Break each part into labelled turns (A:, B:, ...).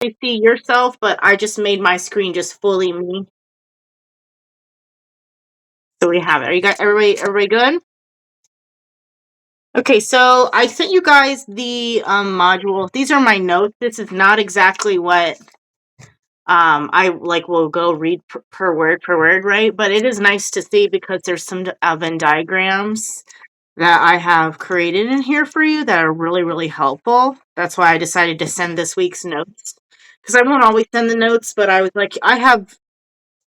A: You see yourself, but I just made my screen just fully me. So we have it. Are you guys, everybody good? Okay, so I sent you guys the module. These are my notes. This is not exactly what I like will go read per word, right? But it is nice to see because there's some Venn diagrams that I have created in here for you that are really, really helpful. That's why I decided to send this week's notes. Because I won't always send the notes, but I was like, I have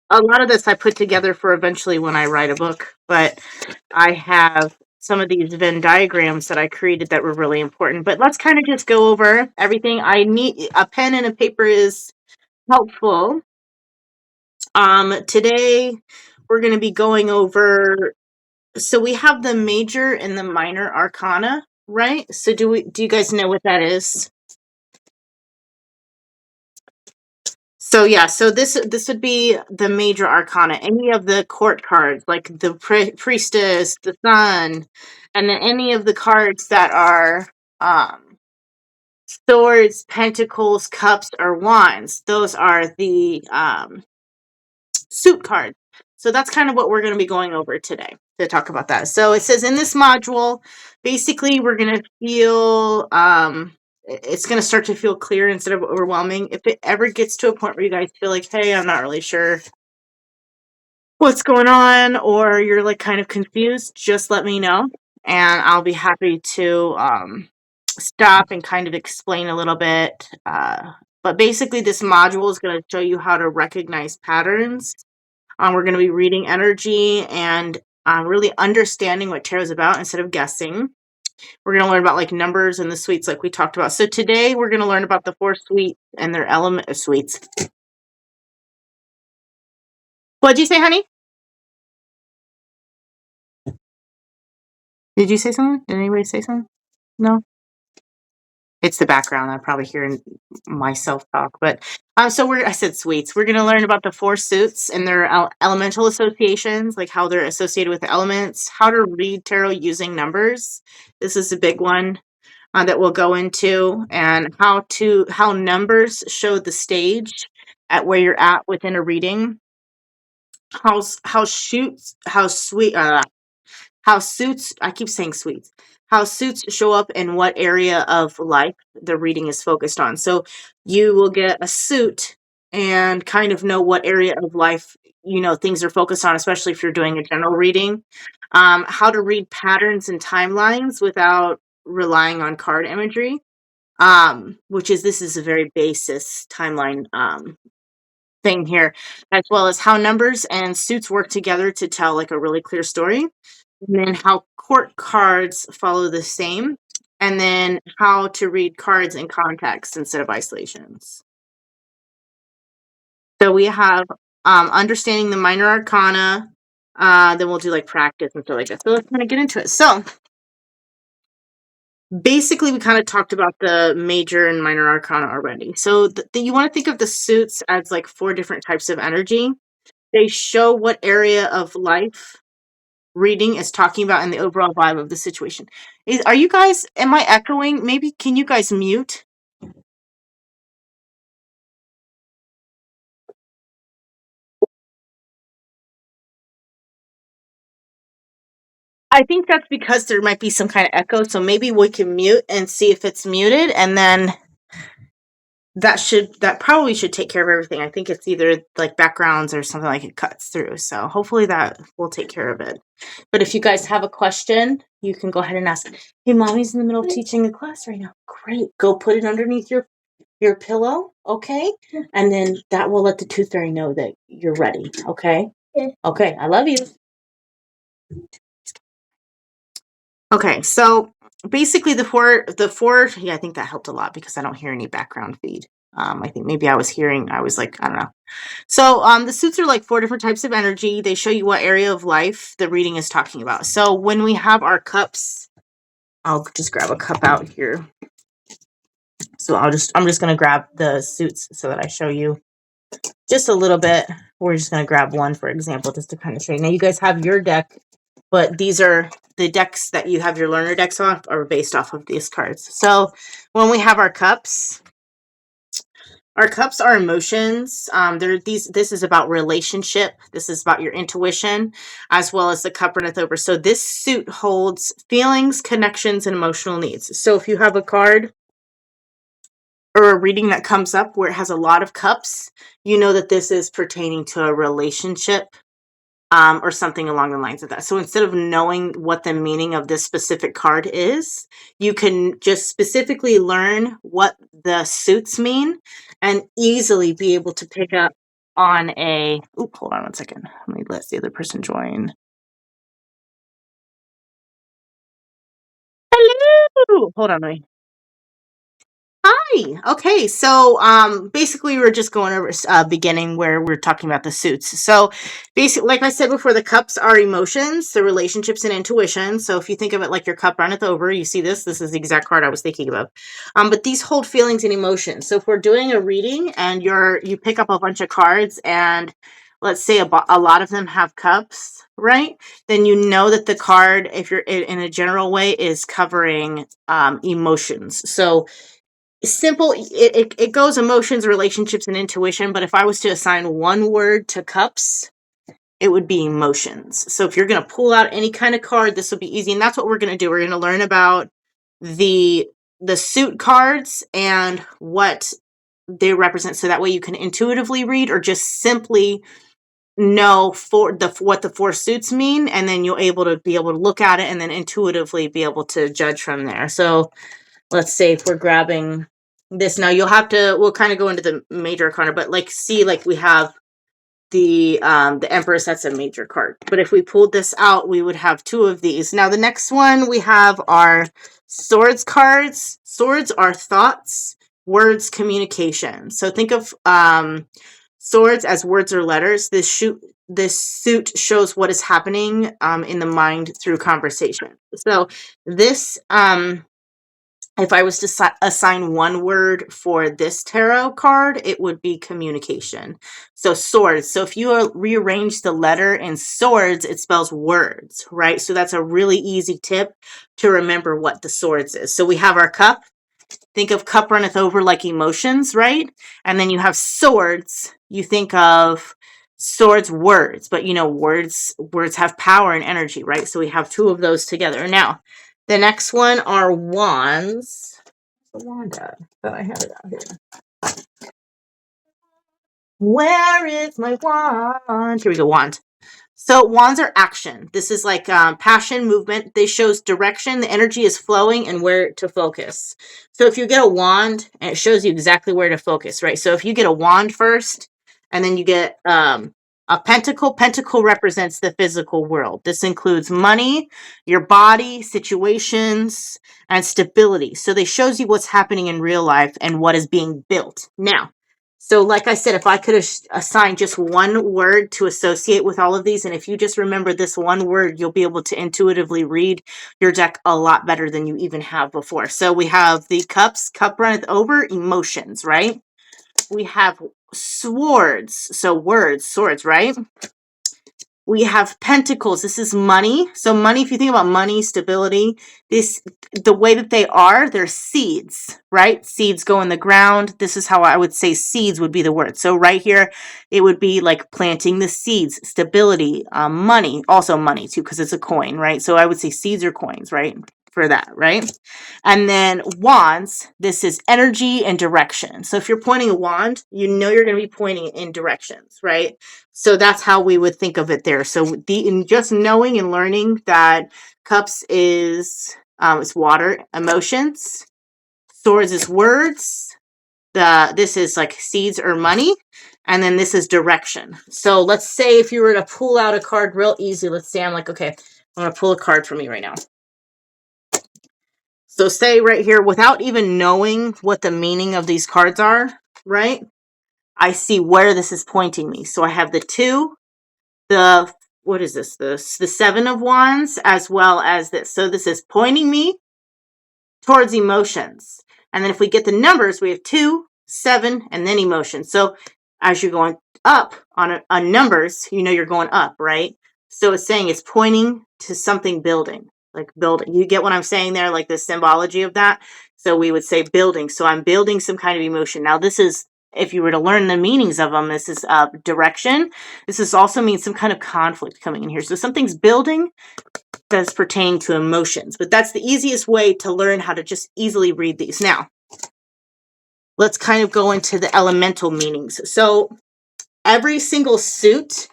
A: a lot of this I put together for eventually when I write a book, but I have some of these Venn diagrams that I created that were really important. But let's kind of just go over everything. I need a pen and a paper is helpful. Today we're going to be going over. So we have the major and the minor arcana, right? So do you guys know what that is? So yeah, so this would be the major arcana. Any of the court cards, like the priestess, the sun, and then any of the cards that are swords, pentacles, cups, or wands. Those are the suit cards. So that's kind of what we're going to be going over today to talk about that. So it says in this module, basically we're going to feel it's going to start to feel clear instead of overwhelming. If it ever gets to a point where you guys feel like, hey, I'm not really sure what's going on, or you're like kind of confused, just let me know and I'll be happy to stop and kind of explain a little bit. But basically this module is going to show you how to recognize patterns. We're going to be reading energy and really understanding what tarot is about instead of guessing. We're going to learn about like numbers and the suites like we talked about. So today we're going to learn about the 4 suites and their element of suites. What'd you say, honey? Did you say something? Did anybody say something? No? It's the background. I'm probably hearing myself talk, but so I said suites. We're going to learn about the 4 suits and their elemental associations, like how they're associated with the elements, how to read tarot using numbers. This is a big one that we'll go into, and how numbers show the stage at where you're at within a reading. How suits, I keep saying sweets, how suits show up in what area of life the reading is focused on. So you will get a suit and kind of know what area of life, things are focused on, especially if you're doing a general reading. How to read patterns and timelines without relying on card imagery, this is a very basis timeline thing here, as well as how numbers and suits work together to tell like a really clear story. And then how court cards follow the same, and then how to read cards in context instead of isolations. So we have understanding the minor arcana, then we'll do like practice and stuff like that. So let's kind of get into it. So basically we kind of talked about the major and minor arcana already. So you want to think of the suits as like 4 different types of energy. They show what area of life reading is talking about and the overall vibe of the situation. Are you guys, am I echoing? Maybe can you guys mute? I think that's because there might be some kind of echo, so maybe we can mute and see if it's muted, and then that probably should take care of everything. I think it's either like backgrounds or something like it cuts through. So hopefully that will take care of it. But if you guys have a question, you can go ahead and ask. Hey, mommy's in the middle of teaching a class right now. Great. Go put it underneath your pillow, okay? And then that will let the tooth fairy know that you're ready, okay? Okay, I love you. Okay, so basically the four, yeah, I think that helped a lot because I don't hear any background feed. I think maybe I was like, I don't know. So the suits are like 4 different types of energy. They show you what area of life the reading is talking about. So when we have our cups, I'll just grab a cup out here. So I'm just going to grab the suits so that I show you just a little bit. We're just going to grab one, for example, just to kind of show you. Now you guys have your deck, but these are the decks that you have your learner decks off are based off of these cards. So when we have our cups, Our cups are emotions. This is about relationship. This is about your intuition, as well as the cup runneth over. So this suit holds feelings, connections, and emotional needs. So if you have a card or a reading that comes up where it has a lot of cups, you know that this is pertaining to a relationship, or something along the lines of that. So instead of knowing what the meaning of this specific card is, you can just specifically learn what the suits mean and easily be able to pick up on a. Oop, hold on one second. Let me let the other person join. Hello. Hold on, wait. Hi. Okay, so basically we're just going over beginning where we're talking about the suits. So basically, like I said before, the cups are emotions, the relationships, and intuition. So if you think of it like your cup runneth over, you see this. This is the exact card I was thinking of. But these hold feelings and emotions. So if we're doing a reading and you pick up a bunch of cards and let's say a lot of them have cups, right? Then you know that the card, if you're in a general way, is covering emotions. So simple, it goes emotions, relationships, and intuition. But if I was to assign one word to cups, it would be emotions. So if you're going to pull out any kind of card, this will be easy. And that's what we're going to do. We're going to learn about the suit cards and what they represent, so that way you can intuitively read or just simply know what the four suits mean, and then you'll be able to look at it and then intuitively be able to judge from there. So let's say if we're grabbing this now, we'll kind of go into the major arcana, but like we have the Empress. That's a major card. But if we pulled this out, we would have two of these. Now the next one we have are swords cards. Swords are thoughts, words, communication. So think of swords as words or letters. This suit shows what is happening in the mind through conversation. So this if I was to assign one word for this tarot card, it would be communication. So swords. So if you rearrange the letter in swords, it spells words, right? So that's a really easy tip to remember what the swords is. So we have our cup. Think of cup runneth over like emotions, right? And then you have swords. You think of swords, words, but words have power and energy, right? So we have two of those together. Now, the next one are wands. The wand at? Thought I had it out here. Where is my wand? Here we go, wand. So wands are action. This is like passion, movement. This shows direction. The energy is flowing and where to focus. So if you get a wand, and it shows you exactly where to focus, right? So if you get a wand first, and then you get a pentacle. Pentacle represents the physical world. This includes money, your body, situations, and stability. So they shows you what's happening in real life and what is being built. Now, so like I said, if I could assign just one word to associate with all of these, and if you just remember this one word, you'll be able to intuitively read your deck a lot better than you even have before. So we have the cups, cup runneth over, emotions, right? We have swords, so words, swords, right? We have pentacles. This is money. So money, if you think about money, stability, the way that they're seeds, right? Seeds go in the ground. This is how I would say seeds would be the word. So right here, it would be like planting the seeds, stability, money, also money too, because it's a coin, right? So I would say seeds or coins, right? For that, right? And then wands, this is energy and direction. So if you're pointing a wand, you know you're going to be pointing in directions, right? So that's how we would think of it there. So in just knowing and learning that cups is it's water, emotions, swords is words, this is like seeds or money, and then this is direction. So let's say if you were to pull out a card real easy, let's say I'm like, okay, I'm going to pull a card for me right now. So say right here, without even knowing what the meaning of these cards are, right? I see where this is pointing me. So I have the 2, what is this? The 7 of wands, as well as this. So this is pointing me towards emotions. And then if we get the numbers, we have 2, 7, and then emotions. So as you're going up on numbers, you're going up, right? So it's saying it's pointing to something building, like building. You get what I'm saying there, like the symbology of that? So we would say building. So I'm building some kind of emotion. Now this is if you were to learn the meanings of them, this is direction. This is also means some kind of conflict coming in here. So something's building that's pertaining to emotions, but that's the easiest way to learn how to just easily read these. Now, let's kind of go into the elemental meanings. So every single suit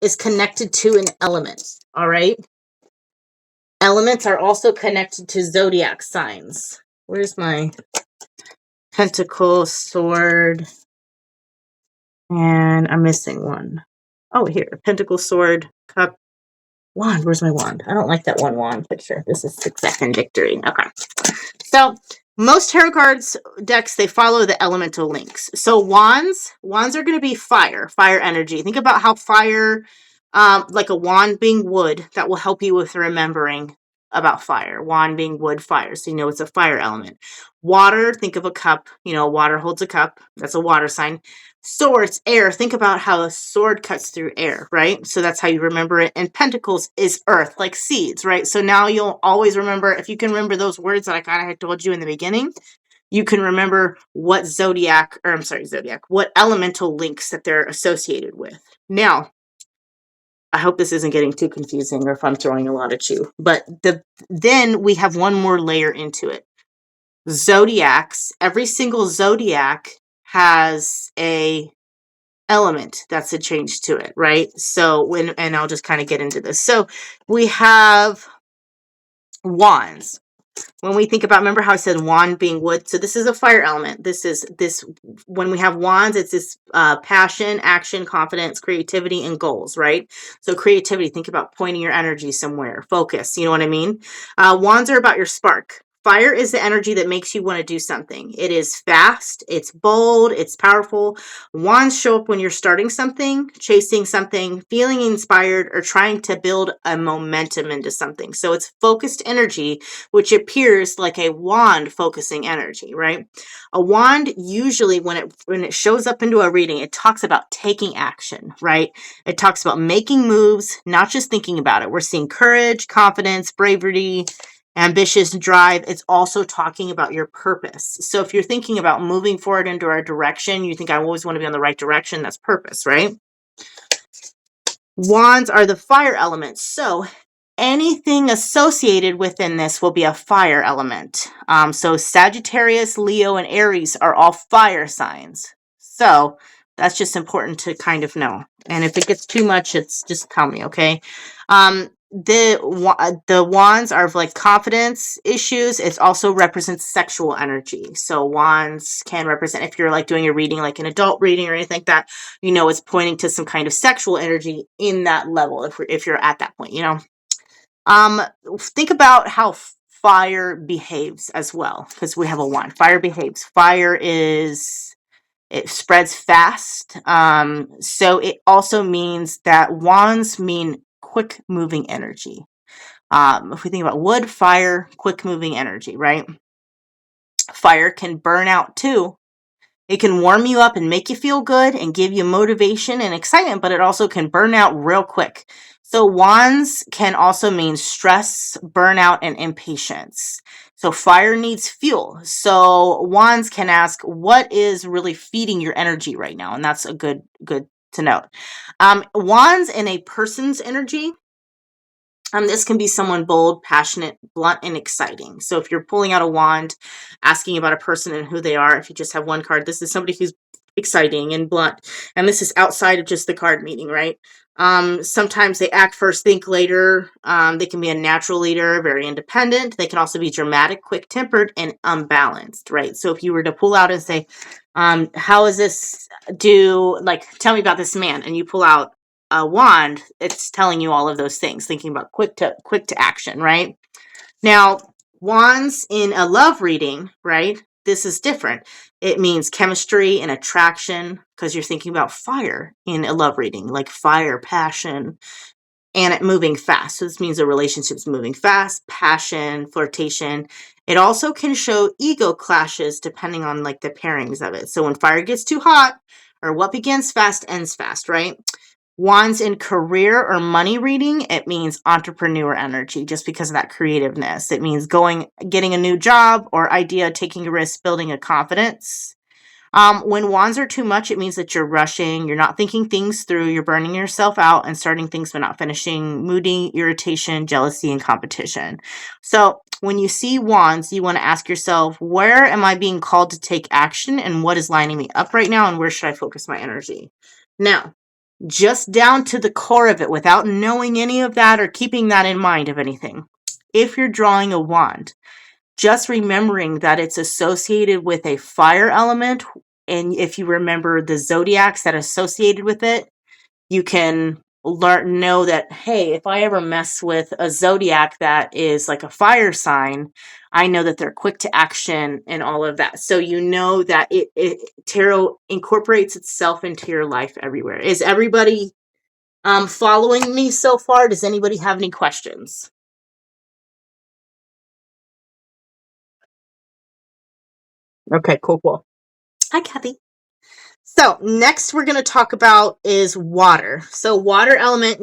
A: is connected to an element, all right? Elements are also connected to zodiac signs. Where's my pentacle, sword, and I'm missing one. Oh, here, pentacle, sword, cup, wand. Where's my wand? I don't like that one wand picture. This is success and victory. Okay. So most tarot cards decks, they follow the elemental links. So wands are going to be fire energy. Think about how fire, like a wand being wood, that will help you with remembering about fire. Wand being wood, fire. So you know it's a fire element. Water, think of a cup. You know, water holds a cup. That's a water sign. Swords, air. Think about how a sword cuts through air, right? So that's how you remember it. And pentacles is earth, like seeds, right? So now you'll always remember, if you can remember those words that I kind of had told you in the beginning, you can remember what what elemental links that they're associated with. Now, I hope this isn't getting too confusing or if I'm throwing a lot at you, but then we have one more layer into it. Zodiacs, every single zodiac has a element that's a change to it, right? So and I'll just kind of get into this. So we have wands. When we think about, remember how I said wand being wood? So this is a fire element. When we have wands, it's this passion, action, confidence, creativity, and goals, right? So creativity, think about pointing your energy somewhere, focus, you know what I mean? Wands are about your spark. Fire is the energy that makes you want to do something. It is fast, it's bold, it's powerful. Wands show up when you're starting something, chasing something, feeling inspired, or trying to build a momentum into something. So it's focused energy, which appears like a wand focusing energy, right? A wand, usually when it shows up into a reading, it talks about taking action, right? It talks about making moves, not just thinking about it. We're seeing courage, confidence, bravery, ambitious drive. It's also talking about your purpose. So if you're thinking about moving forward into a direction, you think, I always want to be on the right direction. That's purpose, right? Wands are the fire elements. So anything associated within this will be a fire element. So Sagittarius, Leo, and Aries are all fire signs. So that's just important to kind of know. And if it gets too much, it's just tell me, okay? The wands are like confidence issues. It also represents sexual energy. So wands can represent, if you're like doing a reading, like an adult reading or anything like that, you know, it's pointing to some kind of sexual energy in that level. If you're at that point, you know. Think about how fire behaves as well, because we have a wand. Fire behaves. It spreads fast. So it also means that wands mean quick moving energy. If we think about wood, fire, quick moving energy, right? Fire can burn out too. It can warm you up and make you feel good and give you motivation and excitement, but it also can burn out real quick. So wands can also mean stress, burnout, and impatience. So fire needs fuel. So wands can ask, what is really feeding your energy right now? And that's a good to note. Wands in a person's energy. This can be someone bold, passionate, blunt, and exciting. So if you're pulling out a wand, asking about a person and who they are, if you just have one card, this is somebody who's exciting and blunt. And this is outside of just the card meaning, right? Sometimes they act first, think later. They can be a natural leader, very independent. They can also be dramatic, quick-tempered, and unbalanced, right? So if you were to pull out and say, how is this tell me about this man, and you pull out a wand, it's telling you all of those things, thinking about quick to action, right? Now, wands in a love reading, right? This is different. It means chemistry and attraction, because you're thinking about fire in a love reading, like fire, passion, and it moving fast. So this means a relationship's moving fast, passion, flirtation. It also can show ego clashes depending on like the pairings of it. So when fire gets too hot, or what begins fast ends fast, right? Wands in career or money reading, it means entrepreneur energy, just because of that creativeness. It means getting a new job or idea, taking a risk, building a confidence. When wands are too much, it means that you're rushing, you're not thinking things through, you're burning yourself out and starting things but not finishing, moody, irritation, jealousy, and competition. So when you see wands, you want to ask yourself, where am I being called to take action and what is lining me up right now and where should I focus my energy? Now, just down to the core of it without knowing any of that or keeping that in mind of anything. If you're drawing a wand, just remembering that it's associated with a fire element, and if you remember the zodiacs that are associated with it, you can know that, hey, if I ever mess with a zodiac that is like a fire sign, I know that they're quick to action and all of that. So you know that tarot incorporates itself into your life everywhere. Is everybody following me so far? Does anybody have any questions? Okay, cool. Hi, Kathy. So next we're going to talk about is water. So water element,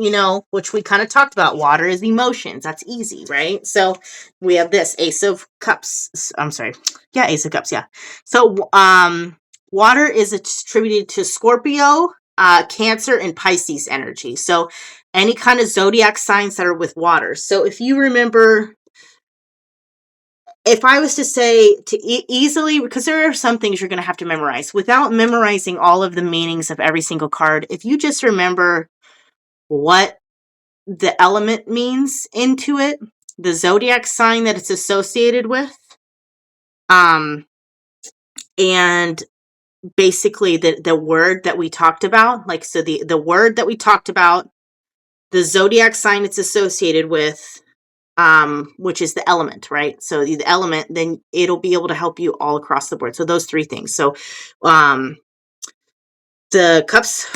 A: which we kind of talked about. Water is emotions. That's easy, right? So we have this Ace of Cups. I'm sorry. Yeah, Ace of Cups. Yeah. So water is attributed to Scorpio, Cancer, and Pisces energy. So any kind of zodiac signs that are with water. So if you remember, if I was to say to easily, because there are some things you're going to have to memorize without memorizing all of the meanings of every single card, if you just remember what the element means into it, the zodiac sign that it's associated with, and basically the word that we talked about, like, so the word that we talked about, the zodiac sign it's associated with, which is the element, right? So the element, then it'll be able to help you all across the board. So those three things. So the cups,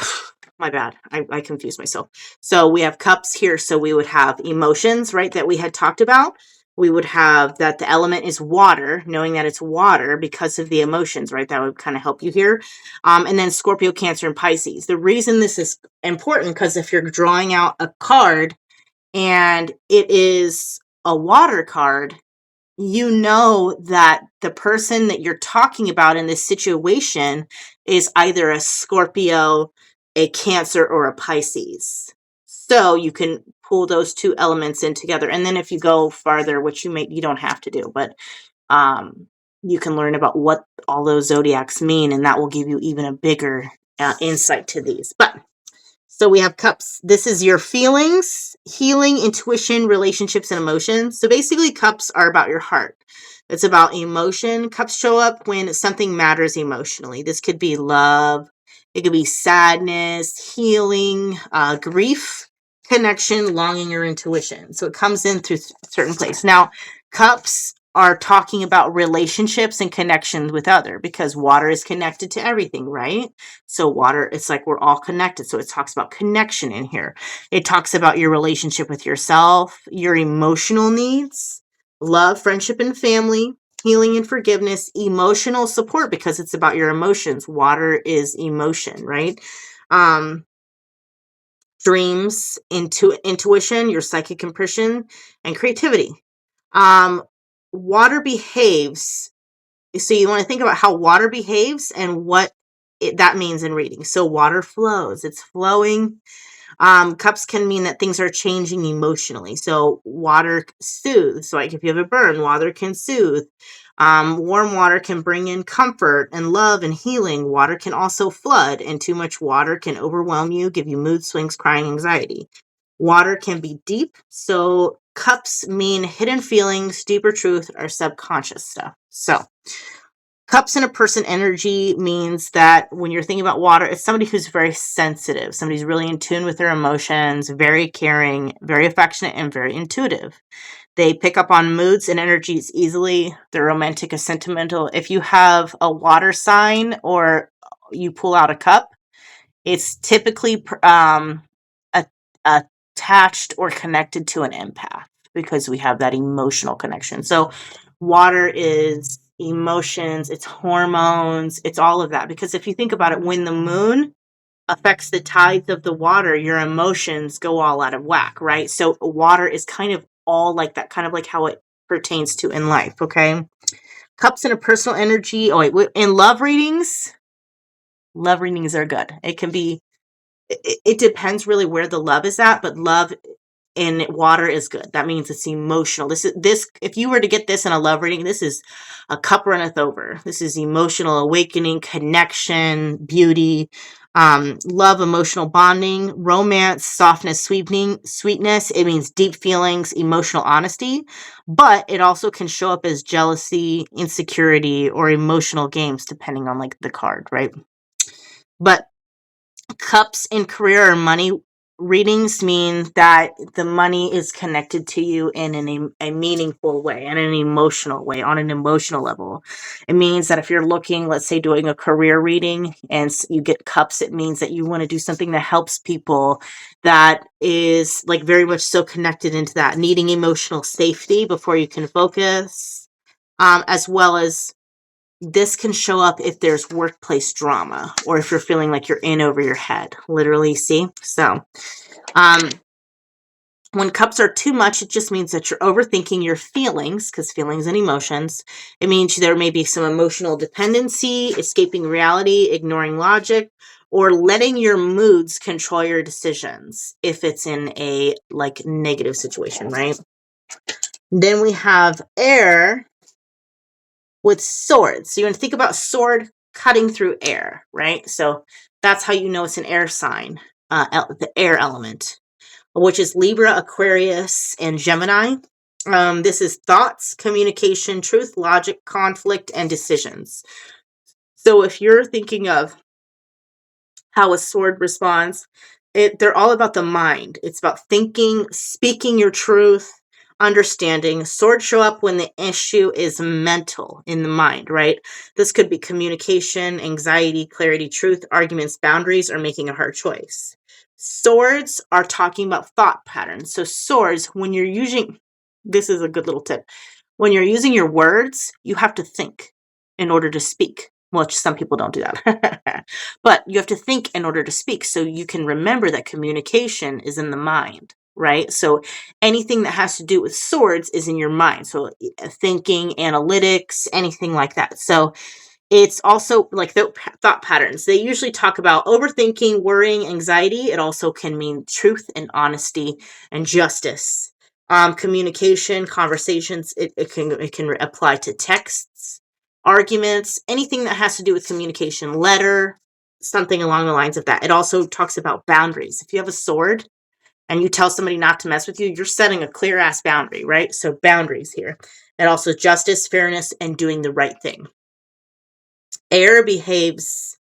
A: my bad, I confused myself. So we have cups here. So we would have emotions, right, that we had talked about. We would have that the element is water, knowing that it's water because of the emotions, right? That would kind of help you here. And then Scorpio, Cancer, and Pisces. The reason this is important, because if you're drawing out a card and it is a water card, you know that the person that you're talking about in this situation is either a Scorpio, a Cancer, or a Pisces. So you can pull those two elements in together. And then if you go farther, which you don't have to do, but you can learn about what all those zodiacs mean, and that will give you even a bigger insight to these. But so we have cups. This is your feelings, healing, intuition, relationships, and emotions. So basically, cups are about your heart. It's about emotion. Cups show up when something matters emotionally. This could be love. It could be sadness, healing, grief, connection, longing, or intuition. So it comes in through certain places. Now, cups are talking about relationships and connections with other, because water is connected to everything, right? So water, it's like we're all connected. So it talks about connection in here. It talks about your relationship with yourself, your emotional needs, love, friendship, and family, healing and forgiveness, emotional support, because it's about your emotions. Water is emotion, right? Dreams, intuition, your psychic impression, and creativity. Water behaves. So you want to think about how water behaves and what that means in reading. So water flows. It's flowing. Cups can mean that things are changing emotionally. So water soothes. So like if you have a burn, water can soothe. Warm water can bring in comfort and love and healing. Water can also flood, and too much water can overwhelm you, give you mood swings, crying, anxiety. Water can be deep. So cups mean hidden feelings, deeper truth, or subconscious stuff. So cups in a person energy means that when you're thinking about water, it's somebody who's very sensitive, somebody who's really in tune with their emotions, very caring, very affectionate, and very intuitive. They pick up on moods and energies easily. They're romantic and sentimental. If you have a water sign or you pull out a cup, it's typically attached or connected to an empath, because we have that emotional connection. So water is emotions, it's hormones, it's all of that. Because if you think about it, when the moon affects the tides of the water, your emotions go all out of whack, right? So water is kind of all like that, kind of like how it pertains to in life, okay? Cups in a personal energy. Oh, wait, in love readings, Love readings are good. It can be, it depends really where the love is at, but love in water is good. That means it's emotional. This if you were to get this in a love reading, this is a cup runneth over. This is emotional awakening, connection, beauty, love, emotional bonding, romance, softness, sweetness. It means deep feelings, emotional honesty, but it also can show up as jealousy, insecurity, or emotional games, depending on like the card, right? But cups in career or money readings mean that the money is connected to you in a meaningful way and an emotional way, on an emotional level. It means that if you're looking, let's say, doing a career reading and you get cups, it means that you want to do something that helps people, that is like very much so connected into that, needing emotional safety before you can focus, as well as this can show up if there's workplace drama or if you're feeling like you're in over your head. Literally, see? So, um, when cups are too much, it just means that you're overthinking your feelings, because feelings and emotions. It means there may be some emotional dependency, escaping reality, ignoring logic, or letting your moods control your decisions if it's in a like negative situation, right? Then we have air with swords. So you want to think about sword cutting through air, right? So that's how you know it's an air sign, the air element, which is Libra, Aquarius, and Gemini. This is thoughts, communication, truth, logic, conflict, and decisions. So if you're thinking of how a sword responds, they're all about the mind. It's about thinking, speaking your truth, understanding. Swords show up when the issue is mental, in the mind, right? This could be communication, anxiety, clarity, truth, arguments, boundaries, or making a hard choice. Swords are talking about thought patterns. So swords, when you're using, this is a good little tip. When you're using your words, you have to think in order to speak. Well, some people don't do that. But you have to think in order to speak. So you can remember that communication is in the mind, right? So anything that has to do with swords is in your mind. So thinking, analytics, anything like that. So it's also like the thought patterns. They usually talk about overthinking, worrying, anxiety. It also can mean truth and honesty and justice. Communication, conversations. It can apply to texts, arguments, anything that has to do with communication, letter, something along the lines of that. It also talks about boundaries. If you have a sword and you tell somebody not to mess with you, you're setting a clear ass boundary, right? So boundaries here. And also justice, fairness, and doing the right thing. Air behaves,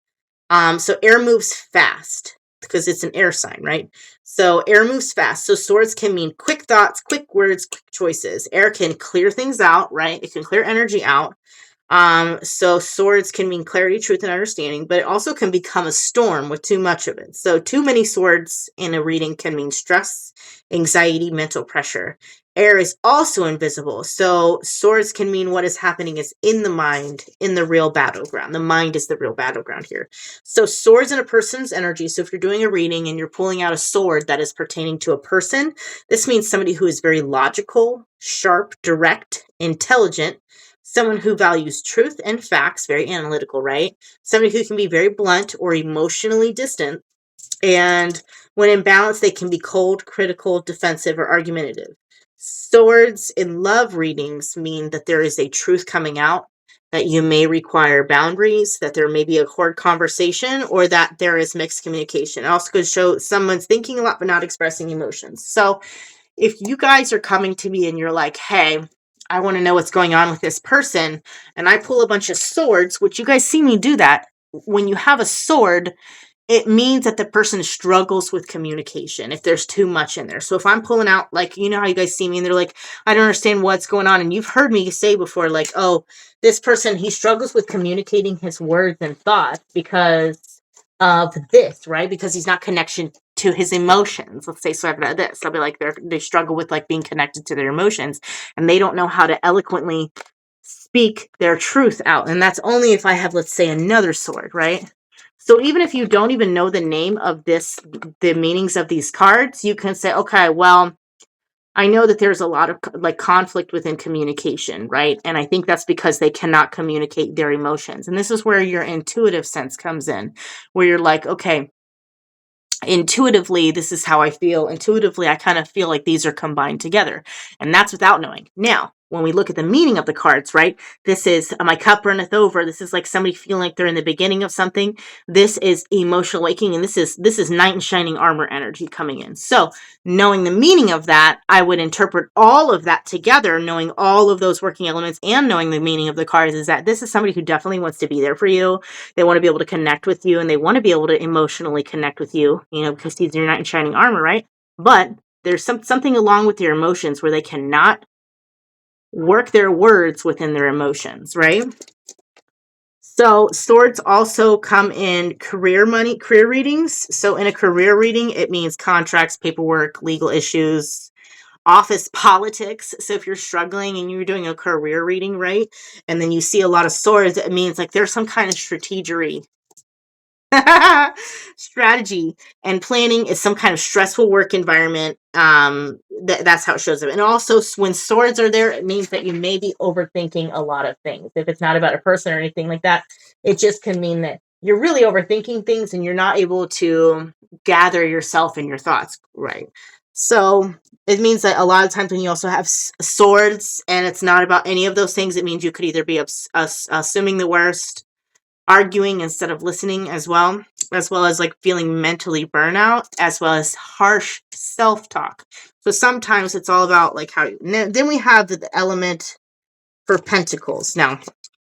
A: so air moves fast because it's an air sign, right? So air moves fast. So swords can mean quick thoughts, quick words, quick choices. Air can clear things out, right? It can clear energy out. So swords can mean clarity, truth, and understanding, but it also can become a storm with too much of it. So too many swords in a reading can mean stress, anxiety, mental pressure. Air is also invisible. So swords can mean what is happening is in the mind, in the real battleground. The mind is the real battleground here. So swords in a person's energy. So if you're doing a reading and you're pulling out a sword that is pertaining to a person, this means somebody who is very logical, sharp, direct, intelligent, someone who values truth and facts, very analytical, right? Somebody who can be very blunt or emotionally distant. And when in balance, they can be cold, critical, defensive, or argumentative. Swords in love readings mean that there is a truth coming out, that you may require boundaries, that there may be a hard conversation, or that there is mixed communication. It also could show someone's thinking a lot but not expressing emotions. So if you guys are coming to me and you're like, hey, I want to know what's going on with this person, and I pull a bunch of swords, which you guys see me do that. When you have a sword, it means that the person struggles with communication if there's too much in there. So if I'm pulling out, like, you know how you guys see me and they're like, I don't understand what's going on. And you've heard me say before, like, oh, this person, he struggles with communicating his words and thoughts because of this, right? Because he's not connection to his emotions. Let's say, so I've got this. I'll be like, they struggle with like being connected to their emotions and they don't know how to eloquently speak their truth out. And that's only if I have, let's say, another sword, right? So even if you don't even know the name of this, the meanings of these cards, you can say, okay, well, I know that there's a lot of like conflict within communication, right? And I think that's because they cannot communicate their emotions. And this is where your intuitive sense comes in, where you're like, okay, intuitively, this is how I feel. Intuitively, I kind of feel like these are combined together. And that's without knowing. Now, when we look at the meaning of the cards, right? This is my cup runneth over. This is like somebody feeling like they're in the beginning of something. This is emotional waking, and this is knight in shining armor energy coming in. So knowing the meaning of that, I would interpret all of that together, knowing all of those working elements and knowing the meaning of the cards, is that this is somebody who definitely wants to be there for you. They want to be able to connect with you, and they want to be able to emotionally connect with you, because he's your knight in shining armor, right? But there's something along with your emotions where they cannot work their words within their emotions, right? So swords also come in career readings. So in a career reading, it means contracts, paperwork, legal issues, office politics. So if you're struggling and you're doing a career reading, right, and then you see a lot of swords, it means like there's some kind of strategy and planning is some kind of stressful work environment. That's how it shows up. And also, when swords are there, it means that you may be overthinking a lot of things. If it's not about a person or anything like that, it just can mean that you're really overthinking things and you're not able to gather yourself and your thoughts right. So it means that a lot of times when you also have swords and it's not about any of those things, it means you could either be assuming the worst, arguing instead of listening, as well as like feeling mentally burnout, as well as harsh self-talk. So sometimes it's all about like how then we have the element for pentacles. Now,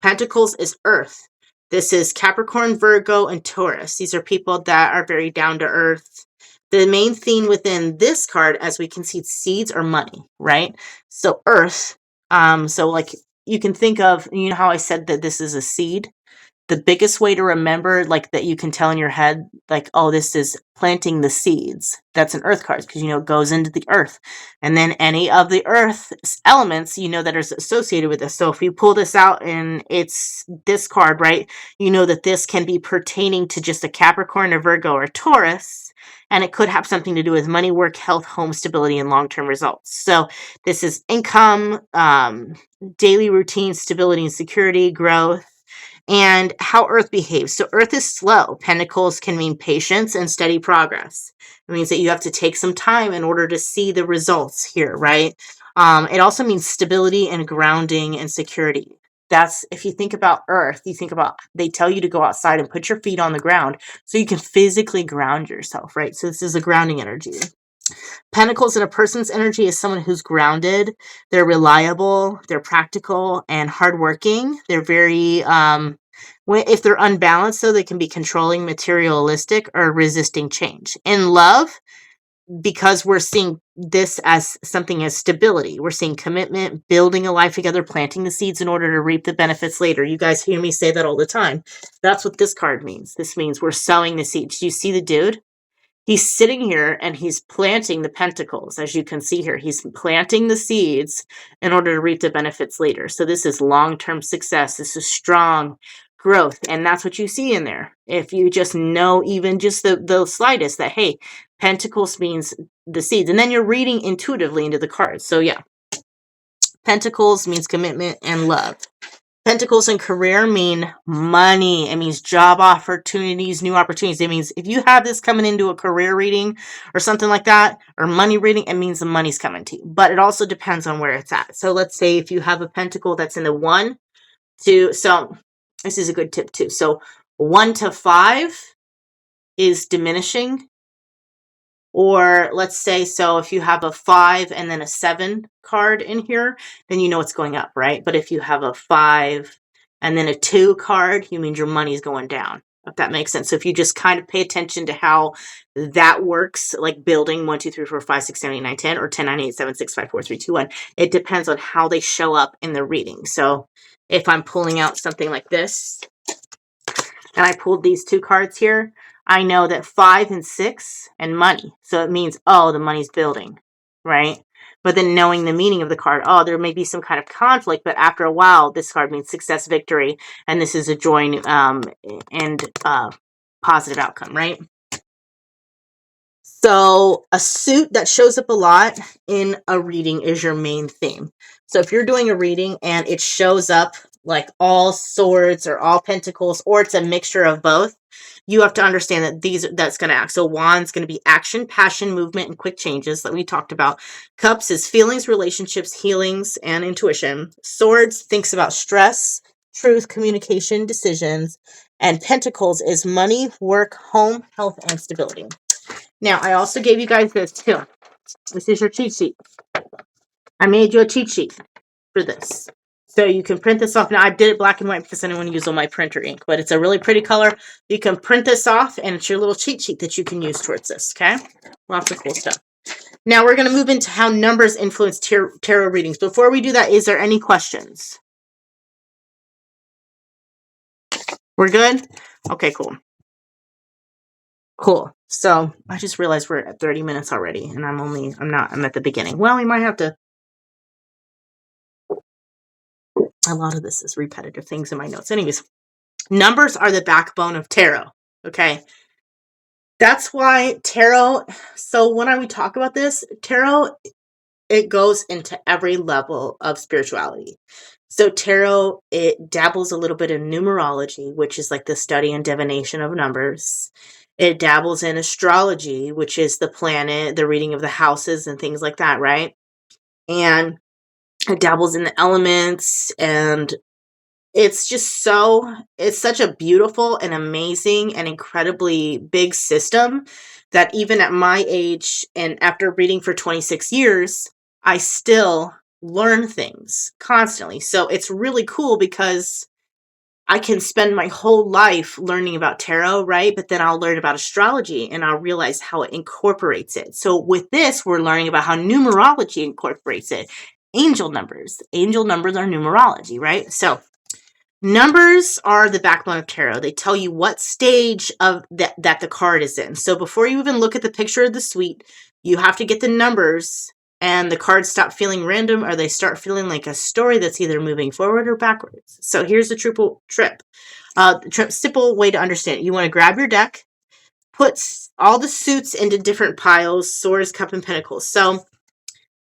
A: pentacles is earth. This is Capricorn, Virgo, and Taurus. These are people that are very down to earth. The main theme within this card, as we can see, seeds or money, right? So earth, so like you can think of, how I said that this is a seed? The biggest way to remember, like, that you can tell in your head, like, oh, this is planting the seeds. That's an earth card because, it goes into the earth. And then any of the earth elements, that are associated with this. So if you pull this out and it's this card, right, that this can be pertaining to just a Capricorn, a Virgo, or a Taurus. And it could have something to do with money, work, health, home stability, and long-term results. So this is income, daily routine, stability and security, growth, and how earth behaves. So earth is slow. Pentacles can mean patience and steady progress. It means that you have to take some time in order to see the results here, right? It also means stability and grounding and security. That's, if you think about earth, you think about, they tell you to go outside and put your feet on the ground so you can physically ground yourself, right? So this is a grounding energy. Pentacles in a person's energy is someone who's grounded. They're reliable, they're practical, and hardworking. They're very, if they're unbalanced, though, they can be controlling, materialistic, or resisting change. In love, because we're seeing this as something as stability, we're seeing commitment, building a life together, planting the seeds in order to reap the benefits later. You guys hear me say that all the time. That's what this card means. This means we're sowing the seeds. Do you see the dude? He's sitting here and he's planting the pentacles. As you can see here, he's planting the seeds in order to reap the benefits later. So this is long-term success. This is strong growth. And that's what you see in there. If you just know even just the slightest that, hey, pentacles means the seeds. And then you're reading intuitively into the cards. So yeah, pentacles means commitment and love. Pentacles in career mean money. It means job opportunities, new opportunities. It means if you have this coming into a career reading or something like that, or money reading, it means the money's coming to you. But it also depends on where it's at. So let's say if you have a pentacle that's in the 1 to, so this is a good tip too. So 1 to 5 is diminishing. Or let's say, so if you have a 5 and then a 7 card in here, then you know it's going up, right? But if you have a 5 and then a 2 card, you mean your money's going down, if that makes sense. So if you just kind of pay attention to how that works, like building 1, 2, 3, 4, 5, 6, 7, 8, 9, 10, or 10, 9, 8, 7, 6, 5, 4, 3, 2, 1, it depends on how they show up in the reading. So if I'm pulling out something like this, and I pulled these 2 cards here, I know that 5 and 6 and money. So it means, oh, the money's building, right? But then knowing the meaning of the card, oh, there may be some kind of conflict, but after a while, this card means success, victory, and this is a joy and positive outcome, right? So a suit that shows up a lot in a reading is your main theme. So if you're doing a reading and it shows up like all swords or all pentacles, or it's a mixture of both, you have to understand that that's going to act. So wand's going to be action, passion, movement, and quick changes that we talked about. Cups is feelings, relationships, healings, and intuition. Swords thinks about stress, truth, communication, decisions. And pentacles is money, work, home, health, and stability. Now, I also gave you guys this too. This is your cheat sheet. I made you a cheat sheet for this. So you can print this off. Now, I did it black and white because I didn't want to use all my printer ink, but it's a really pretty color. You can print this off, and it's your little cheat sheet that you can use towards this, okay? Lots of cool stuff. Now, we're going to move into how numbers influence tarot readings. Before we do that, is there any questions? We're good? Okay, cool. Cool. So I just realized we're at 30 minutes already, and I'm at the beginning. Well, we might have to. A lot of this is repetitive things in my notes. Anyways, numbers are the backbone of tarot. Okay. That's why tarot. So when we talk about this, tarot, it goes into every level of spirituality. So tarot, it dabbles a little bit in numerology, which is like the study and divination of numbers. It dabbles in astrology, which is the planet, the reading of the houses and things like that, right? And it dabbles in the elements, and it's such a beautiful and amazing and incredibly big system that even at my age and after reading for 26 years, I still learn things constantly. So it's really cool because I can spend my whole life learning about tarot, right? But then I'll learn about astrology and I'll realize how it incorporates it. So with this, we're learning about how numerology incorporates it. Angel numbers. Angel numbers are numerology, right? So numbers are the backbone of tarot. They tell you what stage of that the card is in. So before you even look at the picture of the suite, you have to get the numbers, and the cards stop feeling random, or they start feeling like a story that's either moving forward or backwards. So here's the simple way to understand it. You want to grab your deck, put all the suits into different piles, swords, cup, and pentacles. So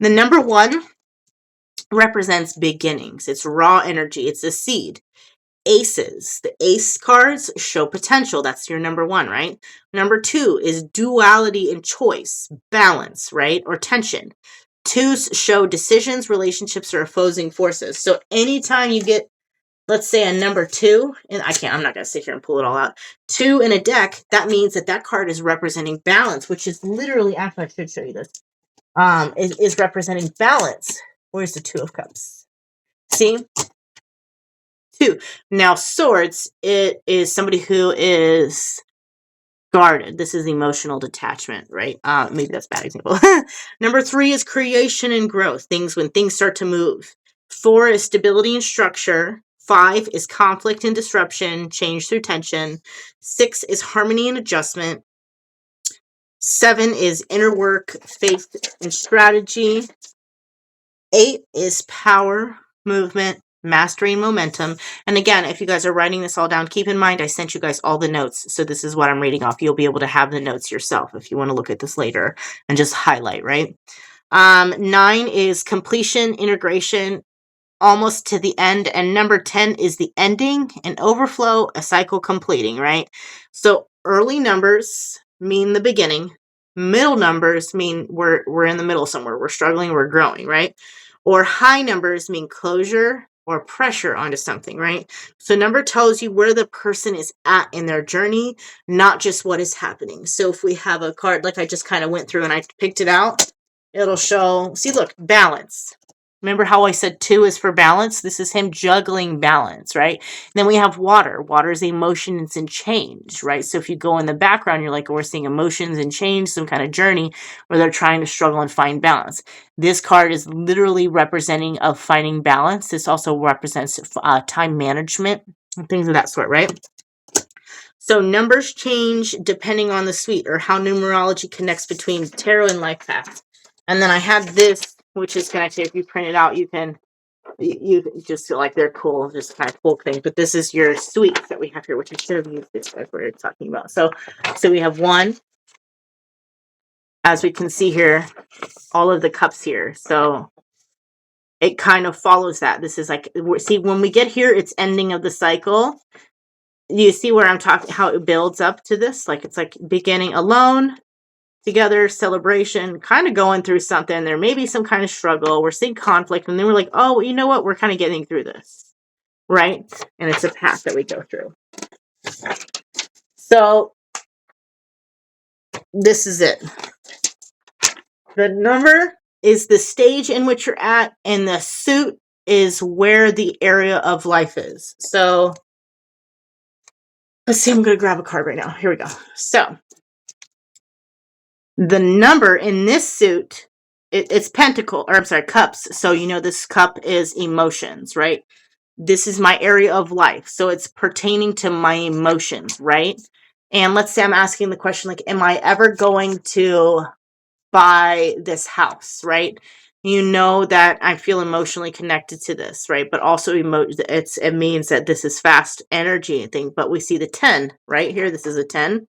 A: the number 1 represents beginnings. It's raw energy. It's a seed. Aces. The ace cards show potential. That's your number 1, right? Number 2 is duality and choice, balance, right? Or tension. 2s show decisions, relationships, or opposing forces. So anytime you get, let's say, a number 2, and I'm not going to sit here and pull it all out, 2 in a deck, that means that card is representing balance, which is literally, actually, I should show you this, is representing balance. Where's the 2 of Cups? See? 2. Now, swords, it is somebody who is guarded. This is emotional detachment, right? Maybe that's a bad example. Number 3 is creation and growth. When things start to move. 4 is stability and structure. 5 is conflict and disruption, change through tension. 6 is harmony and adjustment. 7 is inner work, faith, and strategy. 8 is power, movement, mastery, and momentum. And again, if you guys are writing this all down, keep in mind I sent you guys all the notes. So this is what I'm reading off. You'll be able to have the notes yourself if you want to look at this later and just highlight, right? 9 is completion, integration, almost to the end. And number 10 is the ending, an overflow, a cycle completing, right? So early numbers mean the beginning. Middle numbers mean we're in the middle somewhere. We're struggling, we're growing, right? Or high numbers mean closure or pressure onto something, right? So number tells you where the person is at in their journey, not just what is happening. So if we have a card, like I just kind of went through and I picked it out, it'll show, see, look, balance. Remember how I said 2 is for balance? This is him juggling balance, right? And then we have water. Water is emotions and change, right? So if you go in the background, you're like, we're seeing emotions and change, some kind of journey where they're trying to struggle and find balance. This card is literally representing of finding balance. This also represents time management and things of that sort, right? So numbers change depending on the suite or how numerology connects between tarot and life path. And then I have this, which is connected. If you print it out, you just feel like they're cool, just kind of cool things. But this is your suites that we have here, which I should have used this as we're talking about. So we have 1, as we can see here, all of the cups here. So it kind of follows that. This is like, see, when we get here, it's ending of the cycle. You see where I'm talking, how it builds up to this? Like, it's like beginning alone, together, celebration, kind of going through something. There may be some kind of struggle. We're seeing conflict. And then we're like, oh, you know what? We're kind of getting through this, right? And it's a path that we go through. So this is it. The number is the stage in which you're at, and the suit is where the area of life is. So let's see, I'm going to grab a card right now. Here we go. So the number in this suit, it's pentacle, or I'm sorry, cups. So you know this cup is emotions, right? This is my area of life. So it's pertaining to my emotions, right? And let's say I'm asking the question, like, am I ever going to buy this house, right? You know that I feel emotionally connected to this, right? But also it means that this is fast energy thing. But we see the 10 right here. This is a 10.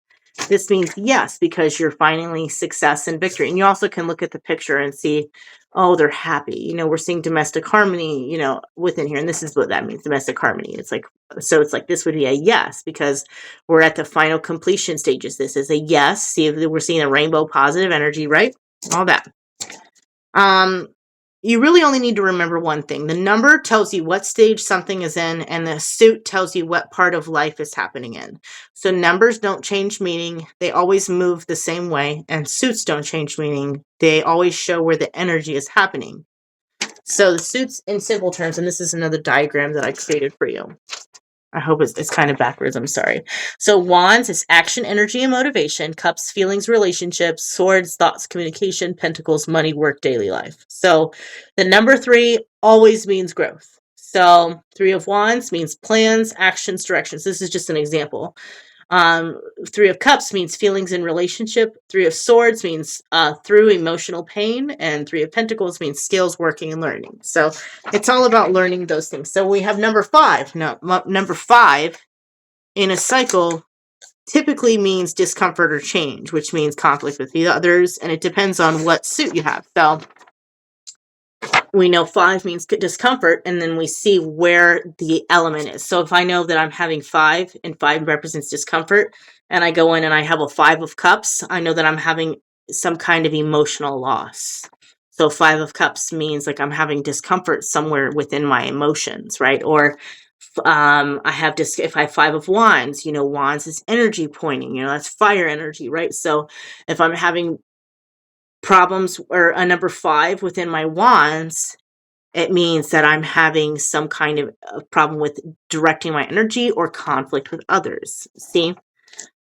A: This means yes, because you're finally success and victory. And you also can look at the picture and see, oh, they're happy. You know, we're seeing domestic harmony, you know, within here. And this is what that means, domestic harmony. It's like, so it's like this would be a yes, because we're at the final completion stages. This is a yes. See if we're seeing a rainbow positive energy, right? All that. You really only need to remember one thing. The number tells you what stage something is in, and the suit tells you what part of life is happening in. So numbers don't change meaning. They always move the same way, and suits don't change meaning. They always show where the energy is happening. So the suits in simple terms, and this is another diagram that I created for you. I hope it's kind of backwards. I'm sorry. So wands is action, energy, and motivation. Cups, feelings, relationships. Swords, thoughts, communication. Pentacles, money, work, daily life. So the number 3 always means growth. So 3 of wands means plans, actions, directions. This is just an example. 3 of cups means feelings and relationship. 3 of swords means through emotional pain, and 3 of pentacles means skills, working, and learning. So it's all about learning those things. So we have number 5. Now, number 5 in a cycle typically means discomfort or change, which means conflict with the others, and it depends on what suit you have. So we know 5 means discomfort, and then we see where the element is. So if I know that I'm having 5, and 5 represents discomfort, and I go in and I have a 5 of cups, I know that I'm having some kind of emotional loss. So 5 of cups means like I'm having discomfort somewhere within my emotions, right? Or I have if I have 5 of wands, you know, wands is energy pointing, you know, that's fire energy, right? So if I'm having problems or a number 5 within my wands, it means that I'm having some kind of problem with directing my energy or conflict with others. See?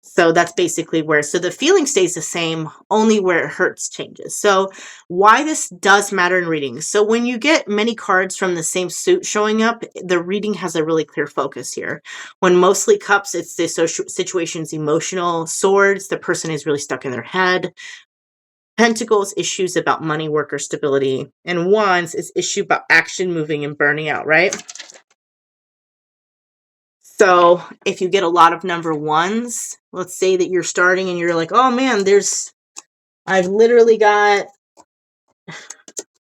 A: So that's basically where, so the feeling stays the same, only where it hurts changes. So why this does matter in readings. So when you get many cards from the same suit showing up, the reading has a really clear focus here. When mostly cups, it's the situation's emotional. Swords, the person is really stuck in their head. Pentacles, issues about money, work, or stability. And wands is issue about action, moving, and burning out, right? So if you get a lot of number 1s, let's say that you're starting and you're like, oh man, I've literally got